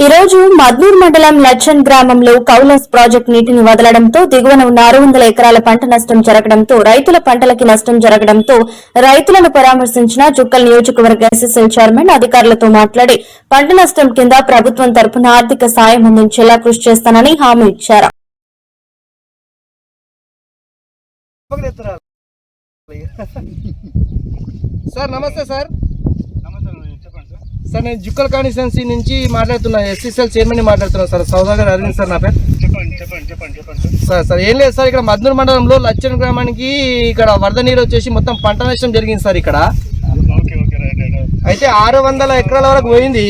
ఈ రోజు మద్నూర్ మండలం లచ్చన్ గ్రామంలో కౌలాస్ ప్రాజెక్టు నీటిని వదలడంతో దిగువన ఉన్న 600 ఎకరాల పంట నష్టం జరగడంతో రైతుల పంటలకి నష్టం జరగడంతో రైతులను పరామర్శించిన జుక్కల్ నియోజకవర్గ ఎస్ఎస్ఎల్ చైర్మన్ అధికారులతో మాట్లాడి పంట నష్టం కింద ప్రభుత్వం తరపున ఆర్థిక సాయం అందించేలా కృషి చేస్తానని హామీ ఇచ్చారు. సార్ నమస్తే సార్. సార్ నేను జుక్కల్ కాన్స్టిట్యున్సీ నుంచి మాట్లాడుతున్నా, ఎస్ఎస్ఎల్ చైర్మన్ మాట్లాడుతున్నాను సార్. సౌదాగర్ అరవింద్ సార్ నా పేరు. సార్ ఏం లేదు సార్, ఇక్కడ మద్నూర్ మండలంలో లచ్చన్ గ్రామానికి ఇక్కడ వరద నీరు వచ్చేసి మొత్తం పంట నష్టం జరిగింది సార్. ఇక్కడ అయితే 600 ఎకరాల వరకు పోయింది.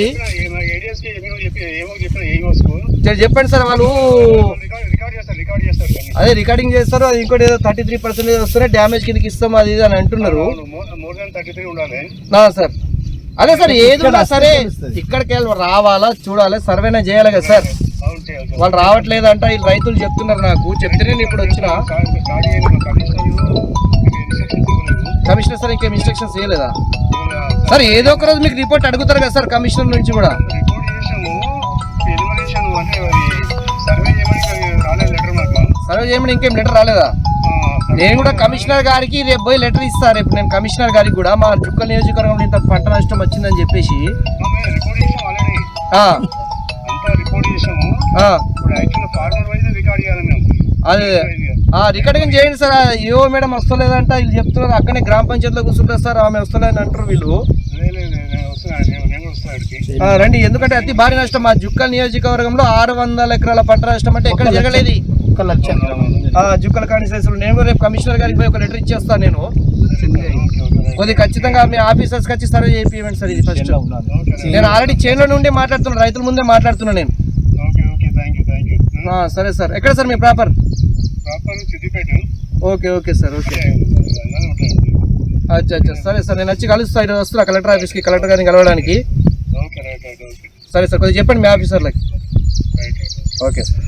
చెప్పండి సార్, వాళ్ళు అదే రికార్డింగ్ చేస్తారు. అది ఇంకోటి ఏదో 33% వస్తేనే డ్యామేజ్ కిందకి ఇస్తాం అది ఇది అని అంటున్నారు సార్. అదే సార్, ఏది ఉన్నా సరే ఇక్కడికి వెళ్ళి రావాలా, చూడాలి, సర్వేనా చేయాలి కదా సార్. వాళ్ళు రావట్లేదంట, వీళ్ళు రైతులు చెప్తున్నారు. నాకు చెప్తే నేను ఇప్పుడు వచ్చిన కమిషనర్ సార్ ఇంకేం ఇన్స్ట్రక్షన్స్ చేయలేదా సార్? ఏదో ఒక రోజు మీకు రిపోర్ట్ అడుగుతారు కదా సార్ కమిషనర్ నుంచి కూడా. సర్వే చేయమని ఇంకేం లెటర్ రాలేదా? నేను కూడా కమిషనర్ గారికి రేపు పోయి లెటర్ ఇస్తాను. రేపు నేను కమిషనర్ గారికి కూడా మా జుక్కల్ నియోజకవర్గంలో ఇంత పంట నష్టం వచ్చిందని చెప్పేసి అదే రికార్డింగ్ చేయండి సార్. ఏవో మేడం వస్తలేదంట వీళ్ళు చెప్తున్నారు. అక్కడనే గ్రామ పంచాయతీలో కూర్చుంటారు సార్, ఆమె వస్తలేదని అంటారు వీళ్ళు. రండి, ఎందుకంటే అతి భారీ నష్టం మా జుక్కల్ నియోజకవర్గంలో 600 ఎకరాల పంట నష్టం అంటే ఎక్కడ జరగలేదు. జుక్కల్ కాన్స్టిట్యున్సీలో నేను రేపు కమిషనర్ గారికి పోయి ఒక లెటర్ ఇచ్చేస్తాను. నేను కొద్దిగా ఖచ్చితంగా మీ ఆఫీసర్స్ వచ్చి సర్వే చేయించండి సార్. ఇది ఫస్ట్ నేను ఆల్రెడీ చైన్లో నుండి మాట్లాడుతున్నాను, రైతుల ముందే మాట్లాడుతున్నాను నేను. సరే సార్, ఎక్కడ సార్ మీ ప్రాపర్? Okay sir, okay. అచ్చా సరే సార్, నేను వచ్చి కలుస్తాను. ఈరోజు వస్తున్నా కలెక్టర్ ఆఫీస్కి, కలెక్టర్ గారిని కలవడానికి. సరే సార్, కొద్దిగా చెప్పండి మీ ఆఫీసర్లకి. Okay sir.